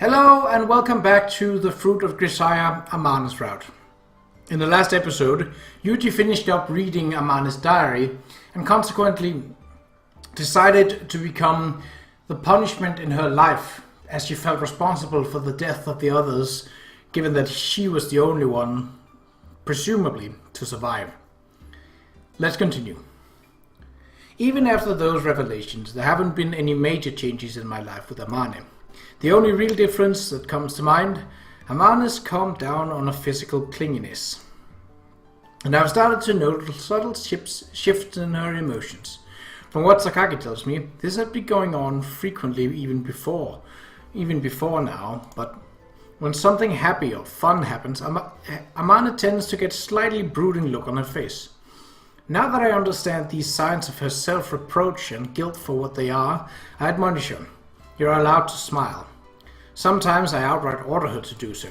Hello and welcome back to the Fruit of Grisaia, Amane's route. In the last episode, Yuuji finished up reading Amane's diary and consequently decided to become the punishment in her life as she felt responsible for the death of the others, given that she was the only one, presumably, to survive. Let's continue. Even after those revelations, there haven't been any major changes in my life with Amane. The only real difference that comes to mind, Amane's calmed down on a physical clinginess. And I've started to notice subtle shifts in her emotions. From what Sakaki tells me, this had been going on frequently even before now, but when something happy or fun happens, Amane tends to get a slightly brooding look on her face. Now that I understand these signs of her self-reproach and guilt for what they are, I admonish her. You're allowed to smile. Sometimes I outright order her to do so.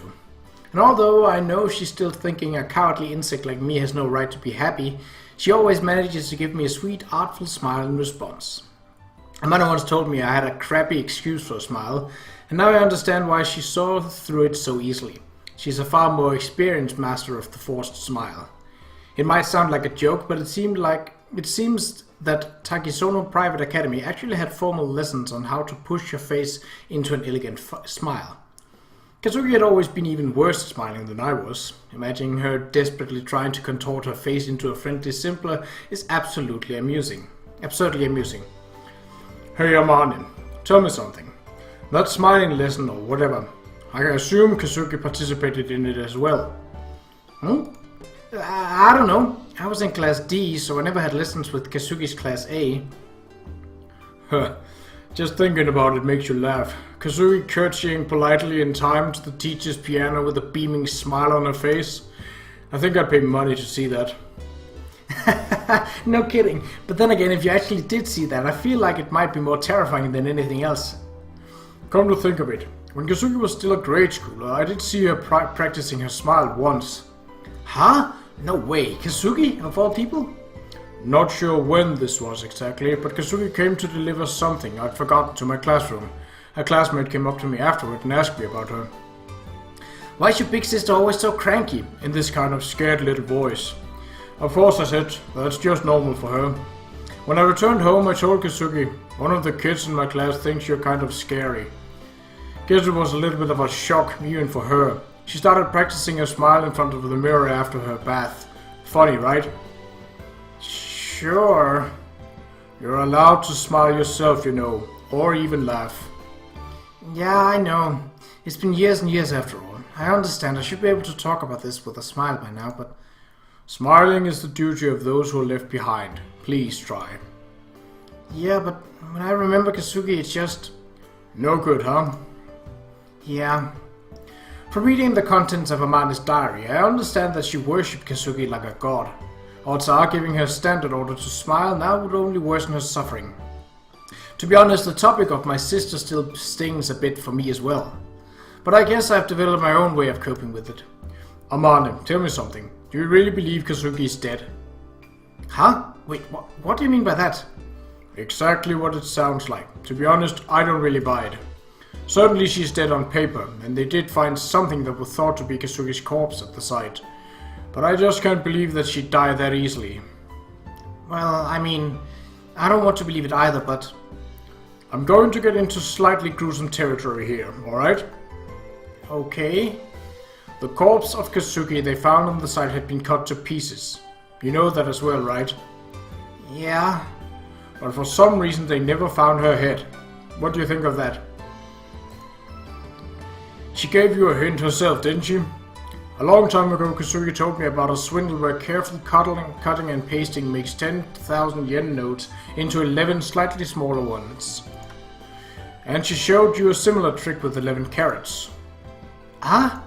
And although I know she's still thinking a cowardly insect like me has no right to be happy, she always manages to give me a sweet, artful smile in response. Amane once told me I had a crappy excuse for a smile, and now I understand why she saw through it so easily. She's a far more experienced master of the forced smile. It might sound like a joke, but it seems that Takisono Private Academy actually had formal lessons on how to push your face into an elegant smile. Kazuki had always been even worse at smiling than I was. Imagining her desperately trying to contort her face into a friendly simpler is absurdly amusing. Hey Amane, tell me something. That smiling lesson or whatever, I assume Kazuki participated in it as well. I don't know. I was in Class D, so I never had lessons with Kazuki's Class A. Just thinking about it makes you laugh. Kazuki curtsying politely in time to the teacher's piano with a beaming smile on her face. I think I'd pay money to see that. No kidding. But then again, if you actually did see that, I feel like it might be more terrifying than anything else. Come to think of it, when Kazuki was still a grade schooler, I did see her practicing her smile once. Huh? No way. Kazuki, of all people? Not sure when this was exactly, but Kazuki came to deliver something I'd forgotten to my classroom. A classmate came up to me afterward and asked me about her. Why is your big sister always so cranky? In this kind of scared little voice. Of course, I said, that's just normal for her. When I returned home, I told Kazuki, one of the kids in my class thinks you're kind of scary. Guess it was a little bit of a shock, even for her. She started practicing her smile in front of the mirror after her bath. Funny, right? Sure. You're allowed to smile yourself, you know, or even laugh. Yeah, I know. It's been years and years after all. I understand. I should be able to talk about this with a smile by now, but... Smiling is the duty of those who are left behind. Please try. Yeah, but when I remember Kazuki, it's just... No good, huh? Yeah. From reading the contents of Amane's diary, I understand that she worshipped Kazuki like a god. Odds are giving her standard order to smile now would only worsen her suffering. To be honest, the topic of my sister still stings a bit for me as well. But I guess I've developed my own way of coping with it. Amane, tell me something. Do you really believe Kazuki is dead? Huh? Wait, what do you mean by that? Exactly what it sounds like. To be honest, I don't really buy it. Certainly she's dead on paper, and they did find something that was thought to be Kazuki's corpse at the site. But I just can't believe that she'd die that easily. Well, I mean, I don't want to believe it either, but... I'm going to get into slightly gruesome territory here, alright? Okay. The corpse of Kazuki they found on the site had been cut to pieces. You know that as well, right? Yeah. But for some reason they never found her head. What do you think of that? She gave you a hint herself, didn't she? A long time ago, Kazuki told me about a swindle where careful cutting and pasting makes 10,000 yen notes into 11 slightly smaller ones. And she showed you a similar trick with 11 carats. Huh?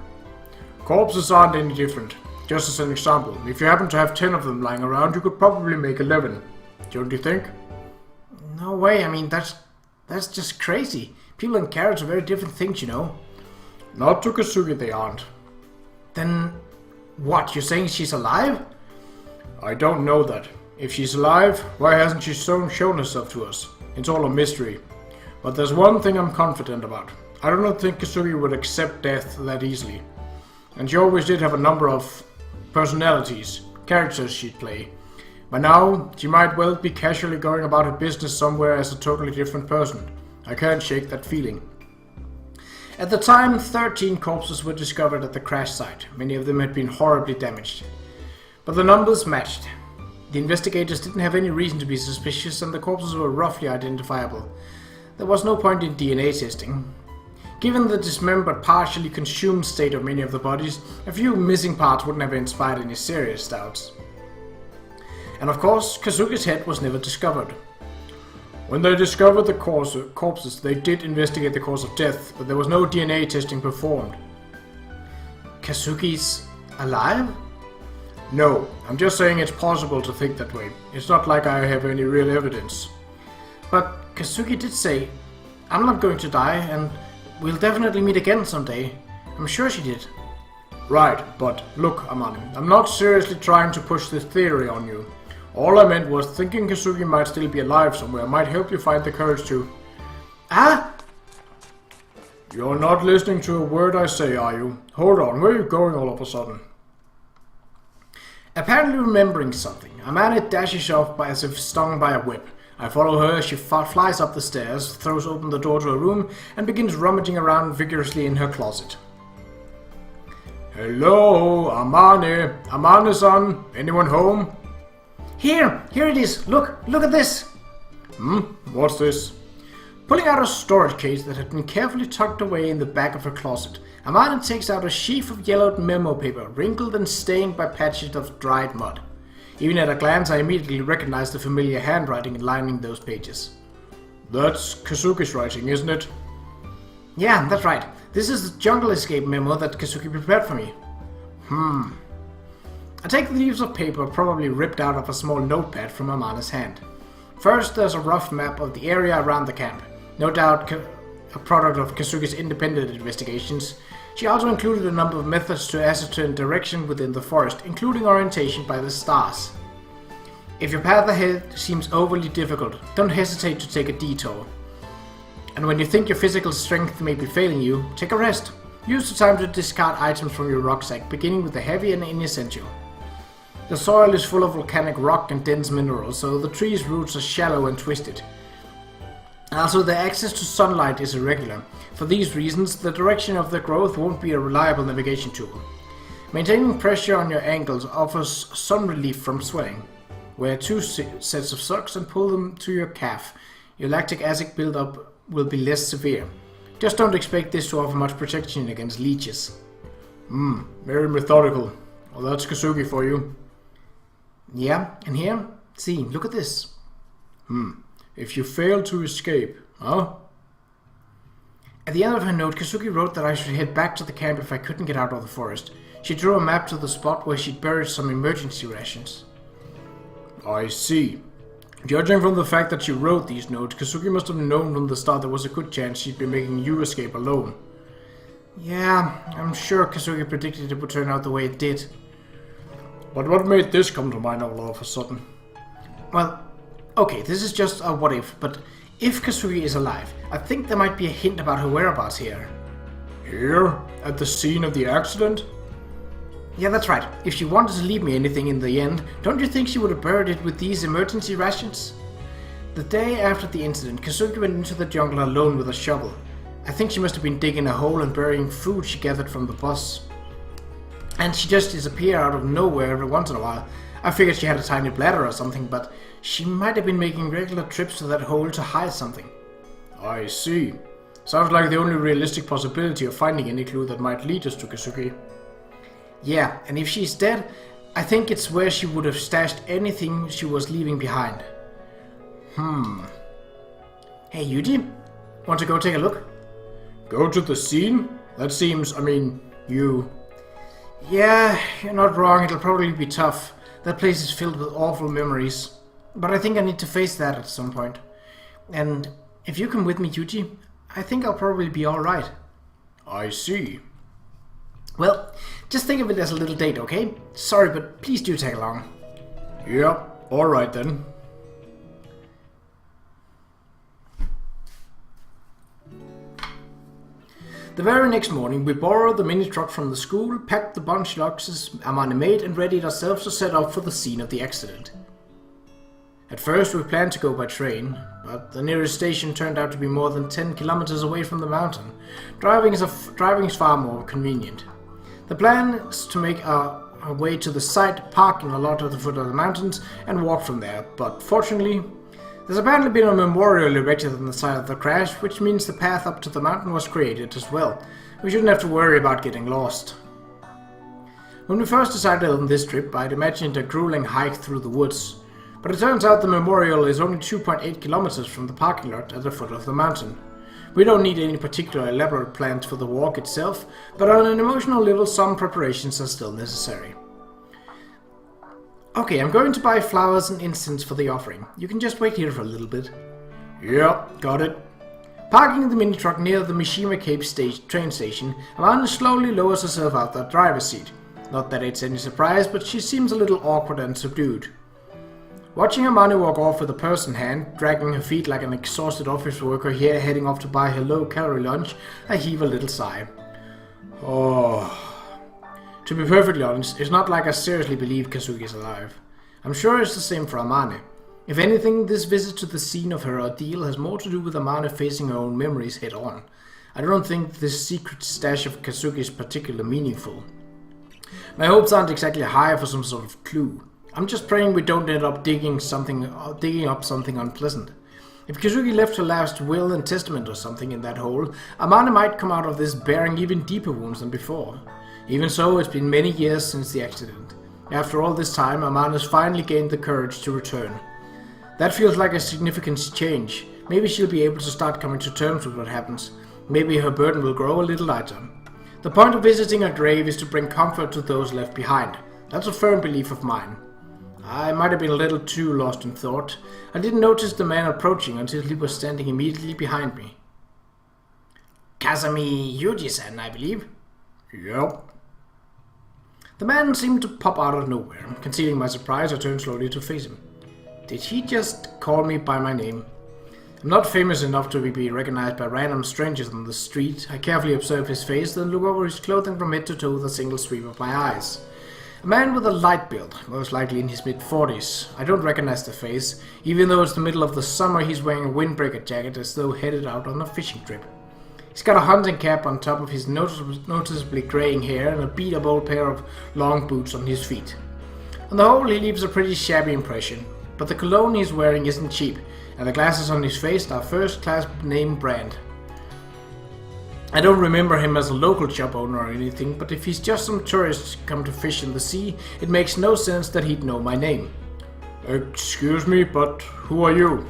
Corpses aren't any different. Just as an example, if you happen to have 10 of them lying around, you could probably make 11. Don't you think? No way, I mean, that's just crazy. People and carrots are very different things, you know. Not to Kazuki they aren't. Then, what, you're saying she's alive? I don't know that. If she's alive, why hasn't she shown herself to us? It's all a mystery. But there's one thing I'm confident about. I do not think Kazuki would accept death that easily. And she always did have a number of personalities, characters she'd play. But now, she might well be casually going about her business somewhere as a totally different person. I can't shake that feeling. At the time, 13 corpses were discovered at the crash site. Many of them had been horribly damaged. But the numbers matched. The investigators didn't have any reason to be suspicious, and the corpses were roughly identifiable. There was no point in DNA testing. Given the dismembered, partially consumed state of many of the bodies, a few missing parts wouldn't have inspired any serious doubts. And of course, Kazuki's head was never discovered. When they discovered the corpses, they did investigate the cause of death, but there was no DNA testing performed. Kazuki's alive? No, I'm just saying it's possible to think that way. It's not like I have any real evidence. But Kazuki did say, I'm not going to die, and we'll definitely meet again someday. I'm sure she did. Right, but look, Amane, I'm not seriously trying to push this theory on you. All I meant was thinking Kazuki might still be alive somewhere might help you find the courage to... Ah! You're not listening to a word I say, are you? Hold on, where are you going all of a sudden? Apparently remembering something, Amane dashes off as if stung by a whip. I follow her as she flies up the stairs, throws open the door to her room, and begins rummaging around vigorously in her closet. Hello, Amane. Amane-san, anyone home? Here it is. Look at this. What's this? Pulling out a storage case that had been carefully tucked away in the back of her closet, Amane takes out a sheaf of yellowed memo paper, wrinkled and stained by patches of dried mud. Even at a glance, I immediately recognized the familiar handwriting lining those pages. That's Kazuki's writing, isn't it? Yeah, that's right. This is the jungle escape memo that Kazuki prepared for me. I take the leaves of paper probably ripped out of a small notepad from Amane's hand. First, there's a rough map of the area around the camp. No doubt a product of Kazuki's independent investigations. She also included a number of methods to ascertain direction within the forest, including orientation by the stars. If your path ahead seems overly difficult, don't hesitate to take a detour. And when you think your physical strength may be failing you, take a rest. Use the time to discard items from your rucksack, beginning with the heavy and inessential. The soil is full of volcanic rock and dense minerals, so the trees' roots are shallow and twisted. Also, the access to sunlight is irregular. For these reasons, the direction of the growth won't be a reliable navigation tool. Maintaining pressure on your ankles offers some relief from swelling. Wear 2 sets of socks and pull them to your calf. Your lactic acid buildup will be less severe. Just don't expect this to offer much protection against leeches. Very methodical. Well, that's Kazuki for you. Yeah, and here? See, look at this. If you fail to escape, huh? At the end of her note, Kazuki wrote that I should head back to the camp if I couldn't get out of the forest. She drew a map to the spot where she'd buried some emergency rations. I see. Judging from the fact that she wrote these notes, Kazuki must have known from the start there was a good chance she'd be making you escape alone. Yeah, I'm sure Kazuki predicted it would turn out the way it did. But what made this come to mind all of a sudden? Well, okay, this is just a what if, but if Kazuki is alive, I think there might be a hint about her whereabouts here. Here? At the scene of the accident? Yeah, that's right. If she wanted to leave me anything in the end, don't you think she would have buried it with these emergency rations? The day after the incident, Kazuki went into the jungle alone with a shovel. I think she must have been digging a hole and burying food she gathered from the bus. And she just disappeared out of nowhere every once in a while. I figured she had a tiny bladder or something, but she might have been making regular trips to that hole to hide something. I see. Sounds like the only realistic possibility of finding any clue that might lead us to Kazuki. Yeah, and if she's dead, I think it's where she would have stashed anything she was leaving behind. Hey, Yuuji, want to go take a look? Go to the scene? That seems, you... Yeah, you're not wrong, it'll probably be tough. That place is filled with awful memories. But I think I need to face that at some point. And if you come with me, Yuuji, I think I'll probably be alright. I see. Well, just think of it as a little date, okay? Sorry, but please do tag along. Yeah, alright then. The very next morning, we borrowed the mini-truck from the school, packed the bunch boxes Amane made, and readied ourselves to set off for the scene of the accident. At first, we planned to go by train, but the nearest station turned out to be more than 10 kilometers away from the mountain. Driving is far more convenient. The plan is to make our way to the site, park in a lot at the foot of the mountains, and walk from there, but fortunately, there's apparently been a memorial erected on the site of the crash, which means the path up to the mountain was created as well. We shouldn't have to worry about getting lost. When we first decided on this trip, I'd imagined a grueling hike through the woods, but it turns out the memorial is only 2.8 kilometers from the parking lot at the foot of the mountain. We don't need any particular elaborate plans for the walk itself, but on an emotional level some preparations are still necessary. Okay, I'm going to buy flowers and incense for the offering. You can just wait here for a little bit. Yep, got it. Parking the mini-truck near the Mishima Cape train station, Amane slowly lowers herself out the driver's seat. Not that it's any surprise, but she seems a little awkward and subdued. Watching Amane walk off with a purse in hand, dragging her feet like an exhausted office worker here heading off to buy her low-calorie lunch, I heave a little sigh. Oh... To be perfectly honest, it's not like I seriously believe Kazuki is alive. I'm sure it's the same for Amane. If anything, this visit to the scene of her ordeal has more to do with Amane facing her own memories head on. I don't think this secret stash of Kazuki is particularly meaningful. My hopes aren't exactly high for some sort of clue. I'm just praying we don't end up digging up something unpleasant. If Kazuki left her last will and testament or something in that hole, Amane might come out of this bearing even deeper wounds than before. Even so, it's been many years since the accident. After all this time, Amane has finally gained the courage to return. That feels like a significant change. Maybe she'll be able to start coming to terms with what happens. Maybe her burden will grow a little lighter. The point of visiting her grave is to bring comfort to those left behind. That's a firm belief of mine. I might have been a little too lost in thought. I didn't notice the man approaching until he was standing immediately behind me. Kazami Yuuji-san, I believe. Yep. The man seemed to pop out of nowhere. Concealing my surprise, I turned slowly to face him. Did he just call me by my name? I'm not famous enough to be recognized by random strangers on the street. I carefully observe his face, then look over his clothing from head to toe with a single sweep of my eyes. A man with a light build, most likely in his mid-40s. I don't recognize the face. Even though it's the middle of the summer, he's wearing a windbreaker jacket as though headed out on a fishing trip. He's got a hunting cap on top of his noticeably graying hair and a beat-up old pair of long boots on his feet. On the whole, he leaves a pretty shabby impression, but the cologne he's wearing isn't cheap, and the glasses on his face are first-class name brand. I don't remember him as a local shop owner or anything, but if he's just some tourist come to fish in the sea, it makes no sense that he'd know my name. Excuse me, but who are you?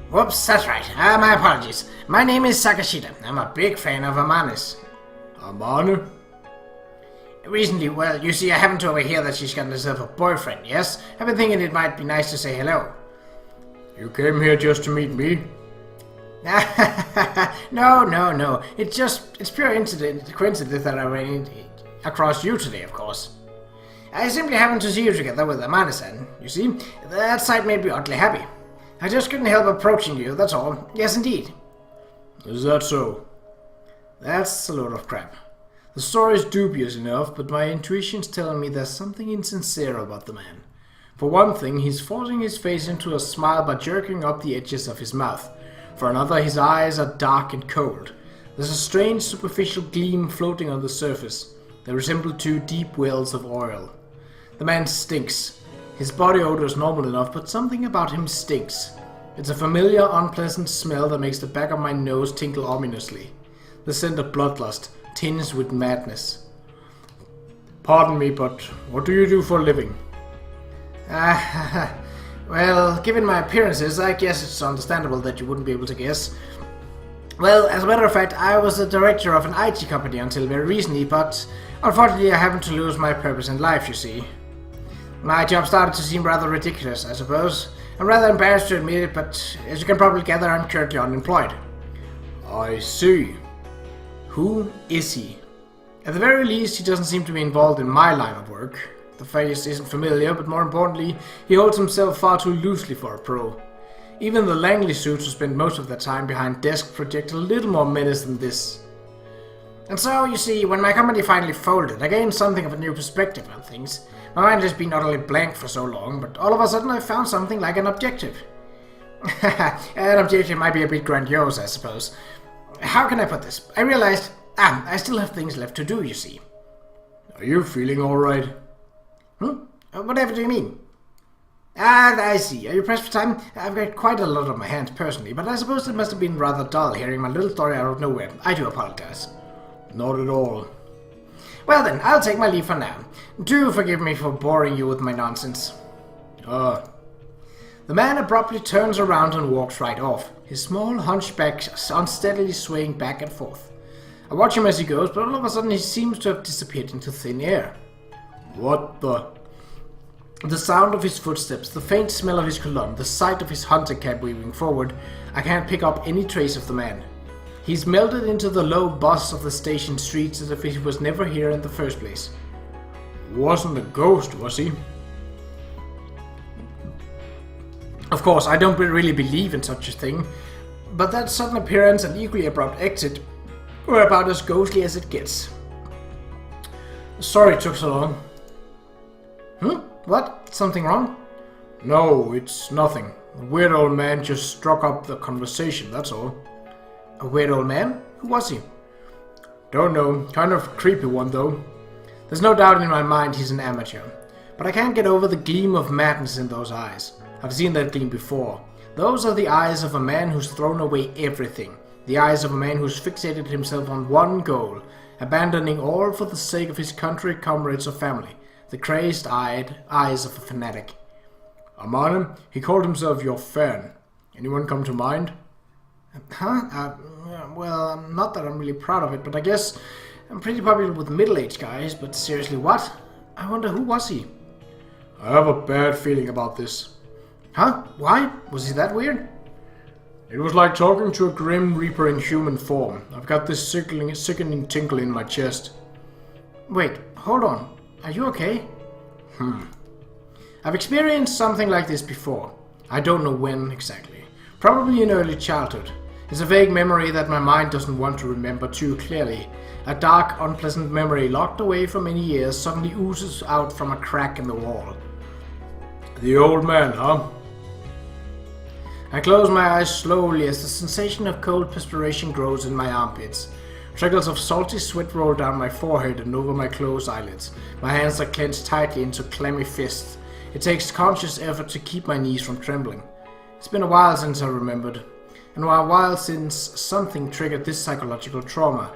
Whoops, that's right. My apologies. My name is Sakashita. I'm a big fan of Amane's. Amane? Recently, well, you see, I happened to overhear that she's gotten herself a boyfriend, yes? I've been thinking it might be nice to say hello. You came here just to meet me? No. It's pure coincidence that I ran across you today, of course. I simply happened to see you together with Amane-san. You see, that sight made me oddly happy. I just couldn't help approaching you, that's all. Yes, indeed. Is that so? That's a load of crap. The story's dubious enough, but my intuition's telling me there's something insincere about the man. For one thing, he's forcing his face into a smile by jerking up the edges of his mouth. For another, his eyes are dark and cold. There's a strange superficial gleam floating on the surface. They resemble two deep wells of oil. The man stinks. His body odor is normal enough, but something about him stinks. It's a familiar, unpleasant smell that makes the back of my nose tingle ominously. The scent of bloodlust, tinged with madness. Pardon me, but what do you do for a living? Well, given my appearances, I guess it's understandable that you wouldn't be able to guess. Well, as a matter of fact, I was the director of an IT company until very recently, but unfortunately I happened to lose my purpose in life, you see. My job started to seem rather ridiculous, I suppose. I'm rather embarrassed to admit it, but as you can probably gather, I'm currently unemployed. I see. Who is he? At the very least, he doesn't seem to be involved in my line of work. The face isn't familiar, but more importantly, he holds himself far too loosely for a pro. Even the Langley suits who spend most of their time behind desks project a little more menace than this. And so, you see, when my company finally folded, I gained something of a new perspective on things. My mind has been utterly blank for so long, but all of a sudden I found something like an objective. An objective might be a bit grandiose, I suppose. How can I put this? I realized, I still have things left to do, you see. Are you feeling alright? Whatever do you mean? I see. Are you pressed for time? I've got quite a lot on my hands personally, but I suppose it must have been rather dull hearing my little story out of nowhere. I do apologize. Not at all. Well then, I'll take my leave for now. Do forgive me for boring you with my nonsense. Ah. The man abruptly turns around and walks right off, his small hunchback unsteadily swaying back and forth. I watch him as he goes, but all of a sudden he seems to have disappeared into thin air. What the... The sound of his footsteps, the faint smell of his cologne, the sight of his hunter cap weaving forward, I can't pick up any trace of the man. He's melted into the low buzz of the station streets as if he was never here in the first place. Wasn't a ghost, was he? Of course, I don't really believe in such a thing, but that sudden appearance and equally abrupt exit were about as ghostly as it gets. Sorry it took so long. What? Something wrong? No, it's nothing. The weird old man just struck up the conversation, that's all. A weird old man? Who was he? Don't know. Kind of creepy one, though. There's no doubt in my mind he's an amateur. But I can't get over the gleam of madness in those eyes. I've seen that gleam before. Those are the eyes of a man who's thrown away everything. The eyes of a man who's fixated himself on one goal, abandoning all for the sake of his country, comrades, or family. The crazed-eyed eyes of a fanatic. Amane, he called himself your fan. Anyone come to mind? Well, not that I'm really proud of it, but I guess I'm pretty popular with middle-aged guys, but seriously, what? I wonder who was he? I have a bad feeling about this. Huh? Why? Was he that weird? It was like talking to a grim reaper in human form. I've got this sickening tinkle in my chest. Wait, hold on. Are you okay? I've experienced something like this before. I don't know when exactly. Probably in early childhood. It's a vague memory that my mind doesn't want to remember too clearly. A dark, unpleasant memory locked away for many years suddenly oozes out from a crack in the wall. The old man, huh? I close my eyes slowly as the sensation of cold perspiration grows in my armpits. Trickles of salty sweat roll down my forehead and over my closed eyelids. My hands are clenched tightly into clammy fists. It takes conscious effort to keep my knees from trembling. It's been a while since I remembered, and a while since something triggered this psychological trauma.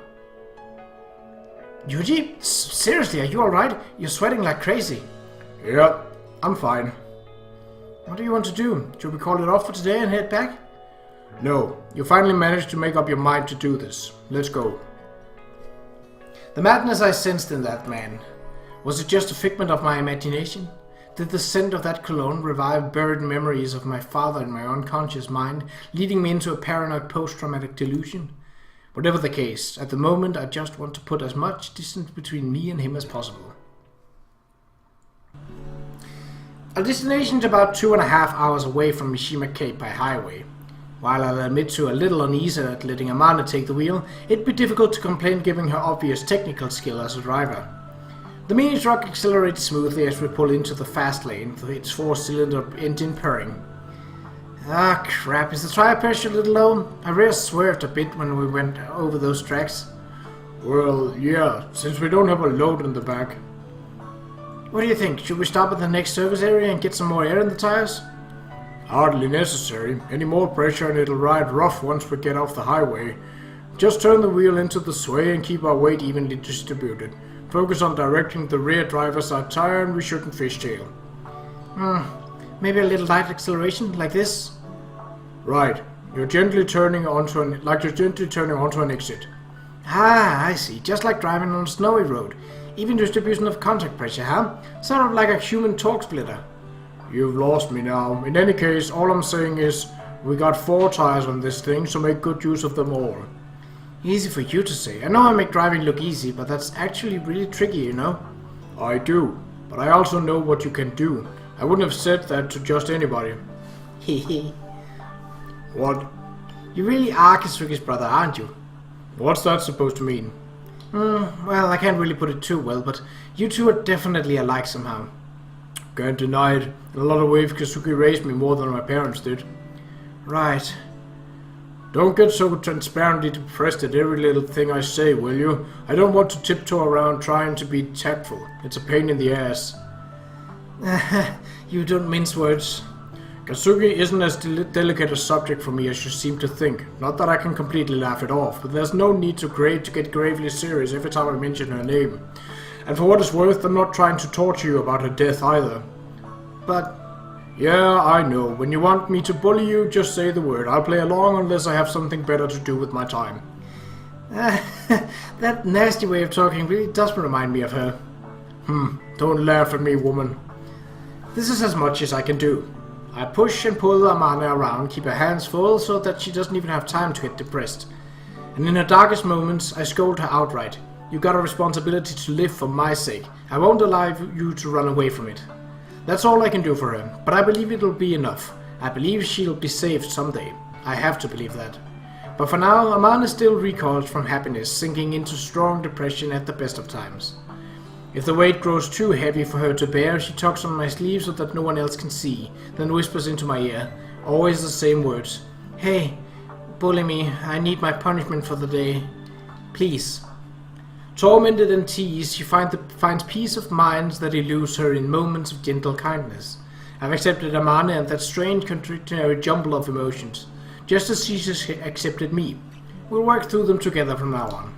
Yuuji? Seriously, are you alright? You're sweating like crazy. Yeah, I'm fine. What do you want to do? Should we call it off for today and head back? No, you finally managed to make up your mind to do this. Let's go. The madness I sensed in that man. Was it just a figment of my imagination? Did the scent of that cologne revive buried memories of my father in my unconscious mind, leading me into a paranoid post-traumatic delusion? Whatever the case, at the moment I just want to put as much distance between me and him as possible. Our destination is about 2.5 hours away from Mishima Cape by highway. While I'll admit to a little unease at letting Amane take the wheel, it'd be difficult to complain given her obvious technical skill as a driver. The mini truck accelerates smoothly as we pull into the fast lane, with its 4-cylinder engine purring. Ah, crap, is the tire pressure a little low? I rear swerved a bit when we went over those tracks. Well, yeah, since we don't have a load in the back. What do you think? Should we stop at the next service area and get some more air in the tires? Hardly necessary. Any more pressure and it'll ride rough once we get off the highway. Just turn the wheel into the sway and keep our weight evenly distributed. Focus on directing the rear driver's side tire and we shouldn't fishtail. Maybe a little light acceleration, like this? Right. You're gently turning onto an exit. Ah, I see. Just like driving on a snowy road. Even distribution of contact pressure, huh? Sort of like a human torque splitter. You've lost me now. In any case, all I'm saying is, we got 4 tires on this thing, so make good use of them all. Easy for you to say. I know I make driving look easy, but that's actually really tricky, you know? I do, but I also know what you can do. I wouldn't have said that to just anybody. Hehe. What? You really are Kazuki's brother, aren't you? What's that supposed to mean? Well, I can't really put it too well, but you two are definitely alike somehow. Can't deny it. In a lot of ways, Kazuki raised me more than my parents did. Right. Don't get so transparently depressed at every little thing I say, will you? I don't want to tiptoe around trying to be tactful. It's a pain in the ass. You don't mince words. Kazuki isn't as delicate a subject for me as you seem to think. Not that I can completely laugh it off, but there's no need to get gravely serious every time I mention her name. And for what it's worth, I'm not trying to torture you about her death either. But... Yeah, I know. When you want me to bully you, just say the word. I'll play along unless I have something better to do with my time. That nasty way of talking really does remind me of her. Don't laugh at me, woman. This is as much as I can do. I push and pull Amane around, keep her hands full so that she doesn't even have time to get depressed. And in her darkest moments, I scold her outright. You got a responsibility to live for my sake. I won't allow you to run away from it. That's all I can do for her, but I believe it'll be enough. I believe she'll be saved someday. I have to believe that. But for now, Amane still recoils from happiness, sinking into strong depression at the best of times. If the weight grows too heavy for her to bear, she tugs on my sleeve so that no one else can see, then whispers into my ear, always the same words. Hey, bully me, I need my punishment for the day. Please. Tormented and teased, she finds peace of mind that eludes her in moments of gentle kindness. I've accepted Amane and that strange contradictory jumble of emotions, just as she's accepted me. We'll work through them together from now on.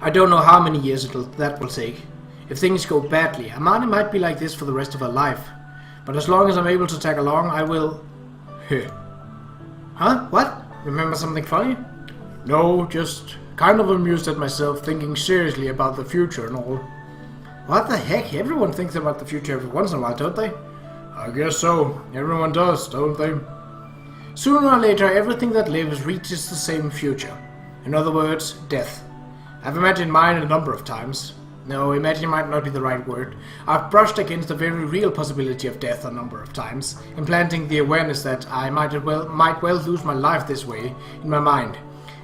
I don't know how many years that will take. If things go badly, Amane might be like this for the rest of her life. But as long as I'm able to tag along, I will... Huh? What? Remember something funny? No, just... kind of amused at myself thinking seriously about the future and all. What the heck? Everyone thinks about the future every once in a while, don't they? I guess so. Everyone does, don't they? Sooner or later, everything that lives reaches the same future. In other words, death. I've imagined mine a number of times. No, imagine might not be the right word. I've brushed against the very real possibility of death a number of times, implanting the awareness that I might well lose my life this way in my mind.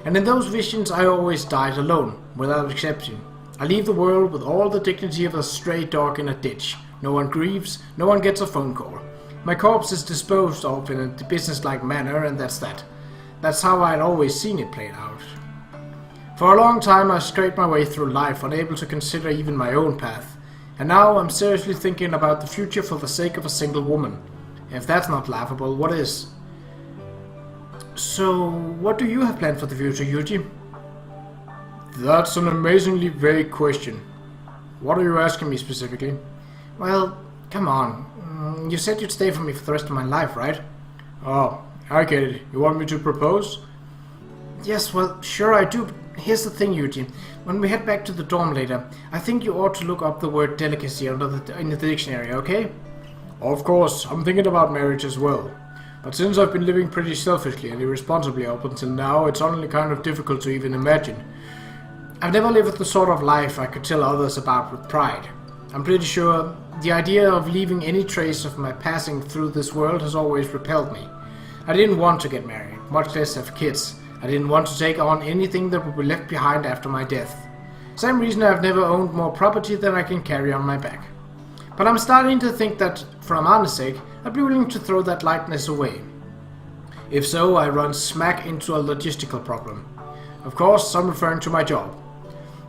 And in those visions I always died alone, without exception. I leave the world with all the dignity of a stray dog in a ditch. No one grieves, no one gets a phone call. My corpse is disposed of in a businesslike manner, and that's that. That's how I'd always seen it played out. For a long time I scraped my way through life, unable to consider even my own path. And now I'm seriously thinking about the future for the sake of a single woman. If that's not laughable, what is? So, what do you have planned for the future, Yuuji? That's an amazingly vague question. What are you asking me specifically? Well, come on. You said you'd stay for me for the rest of my life, right? Oh, I get it. You want me to propose? Yes, well, sure I do, but here's the thing, Yuuji. When we head back to the dorm later, I think you ought to look up the word delicacy in the dictionary, okay? Of course, I'm thinking about marriage as well. But since I've been living pretty selfishly and irresponsibly up until now, it's only kind of difficult to even imagine. I've never lived the sort of life I could tell others about with pride. I'm pretty sure the idea of leaving any trace of my passing through this world has always repelled me. I didn't want to get married, much less have kids. I didn't want to take on anything that would be left behind after my death. Same reason I've never owned more property than I can carry on my back. But I'm starting to think that, for Amane's sake, I'd be willing to throw that lightness away. If so, I run smack into a logistical problem. Of course, I'm referring to my job.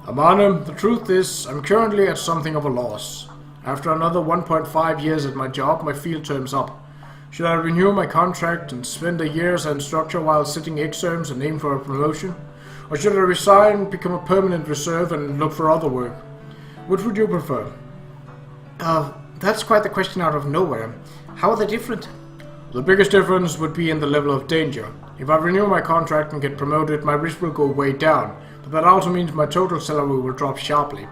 Amane, the truth is, I'm currently at something of a loss. After another 1.5 years at my job, my field term's up. Should I renew my contract and spend a year as an instructor while sitting exams and aim for a promotion? Or should I resign, become a permanent reserve and look for other work? Which would you prefer? That's quite the question out of nowhere. How are they different? The biggest difference would be in the level of danger. If I renew my contract and get promoted, my risk will go way down, but that also means my total salary will drop sharply.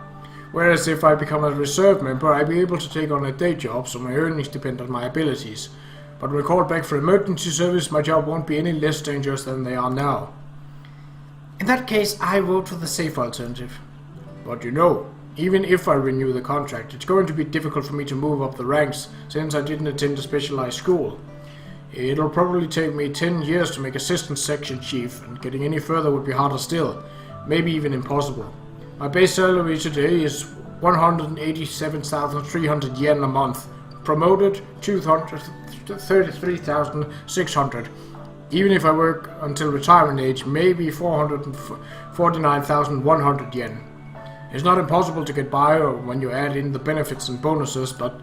Whereas if I become a reserve member, I'll be able to take on a day job, so my earnings depend on my abilities. But when called back for emergency service, my job won't be any less dangerous than they are now. In that case, I vote for the safe alternative. But you know, even if I renew the contract, it's going to be difficult for me to move up the ranks, since I didn't attend a specialized school. It'll probably take me 10 years to make assistant section chief, and getting any further would be harder still, maybe even impossible. My base salary today is 187,300 yen a month. Promoted 233,600. Even if I work until retirement age, maybe 449,100 yen. It's not impossible to get by when you add in the benefits and bonuses, but...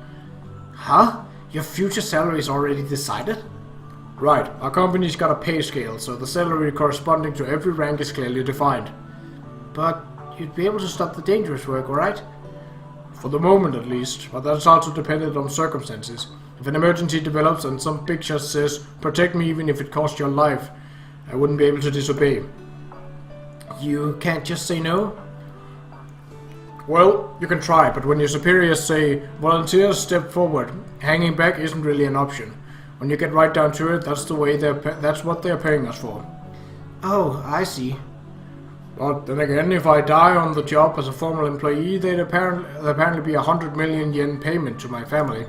Huh? Your future salary is already decided? Right, our company's got a pay scale, so the salary corresponding to every rank is clearly defined. But you'd be able to stop the dangerous work, alright? For the moment at least, but that's also dependent on circumstances. If an emergency develops and some big shot says, protect me even if it costs your life, I wouldn't be able to disobey. You can't just say no? Well, you can try, but when your superiors say, volunteers step forward, hanging back isn't really an option. When you get right down to it, that's what they're paying us for. Oh, I see. But then again, if I die on the job as a formal employee, there'd apparently be 100 million yen payment to my family.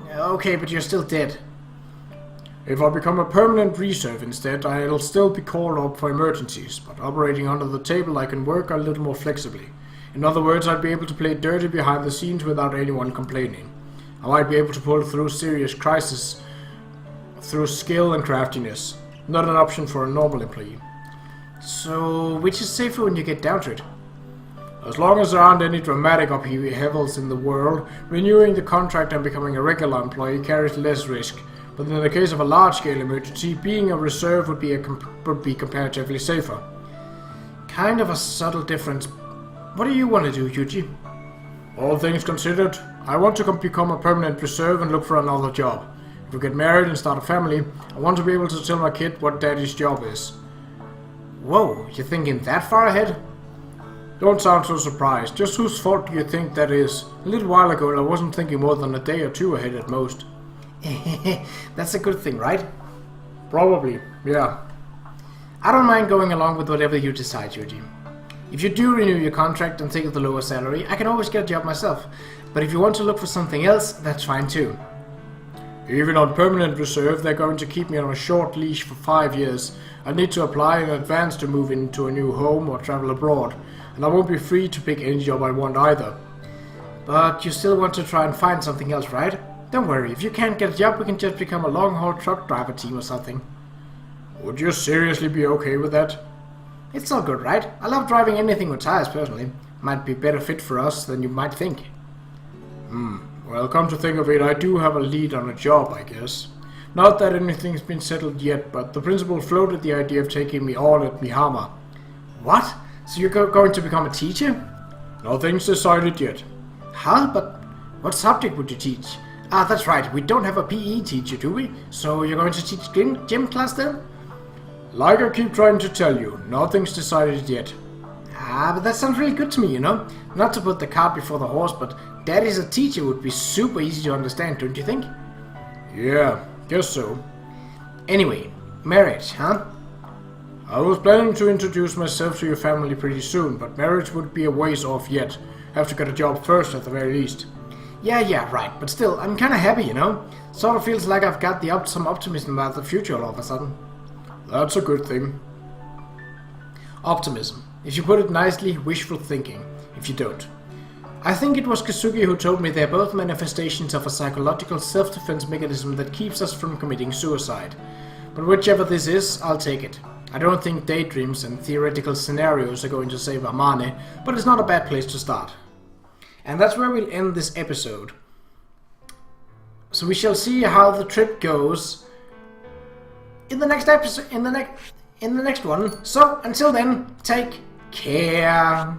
Okay, but you're still dead. If I become a permanent reserve instead, I'll still be called up for emergencies, but operating under the table I can work a little more flexibly. In other words, I'd be able to play dirty behind the scenes without anyone complaining. I might be able to pull through serious crises through skill and craftiness. Not an option for a normal employee. So, which is safer when you get down to it? As long as there aren't any dramatic upheavals in the world, renewing the contract and becoming a regular employee carries less risk. But in the case of a large-scale emergency, being a reserve would be comparatively safer. Kind of a subtle difference. What do you want to do, Yuuji? All things considered, I want to become a permanent reserve and look for another job. If we get married and start a family, I want to be able to tell my kid what daddy's job is. Whoa, you're thinking that far ahead? Don't sound so surprised. Just whose fault do you think that is? A little while ago I wasn't thinking more than a day or two ahead at most. That's a good thing, right? Probably, yeah. I don't mind going along with whatever you decide, Yuuji. If you do renew your contract and take the lower salary, I can always get a job myself. But if you want to look for something else, that's fine too. Even on permanent reserve, they're going to keep me on a short leash for 5 years. I need to apply in advance to move into a new home or travel abroad, and I won't be free to pick any job I want either. But you still want to try and find something else, right? Don't worry, if you can't get a job, we can just become a long-haul truck driver team or something. Would you seriously be okay with that? It's all good, right? I love driving anything with tires, personally. Might be better fit for us than you might think. Well, come to think of it, I do have a lead on a job, I guess. Not that anything's been settled yet, but the principal floated the idea of taking me on at Mihama. What? So you're going to become a teacher? Nothing's decided yet. Huh? But what subject would you teach? Ah, that's right, we don't have a PE teacher, do we? So you're going to teach gym class then? Like I keep trying to tell you, nothing's decided yet. Ah, but that sounds really good to me, you know? Not to put the cart before the horse, but Daddy's a teacher would be super easy to understand, don't you think? Yeah, guess so. Anyway, marriage, huh? I was planning to introduce myself to your family pretty soon, but marriage would be a ways off yet. Have to get a job first at the very least. Yeah, right, but still, I'm kinda happy, you know? Sort of feels like I've got some optimism about the future all of a sudden. That's a good thing. Optimism. If you put it nicely, wishful thinking. If you don't. I think it was Kazuki who told me they're both manifestations of a psychological self-defense mechanism that keeps us from committing suicide. But whichever this is, I'll take it. I don't think daydreams and theoretical scenarios are going to save Amane, but it's not a bad place to start. And that's where we'll end this episode. So we shall see how the trip goes in the next episode, in the next one. So until then, take care.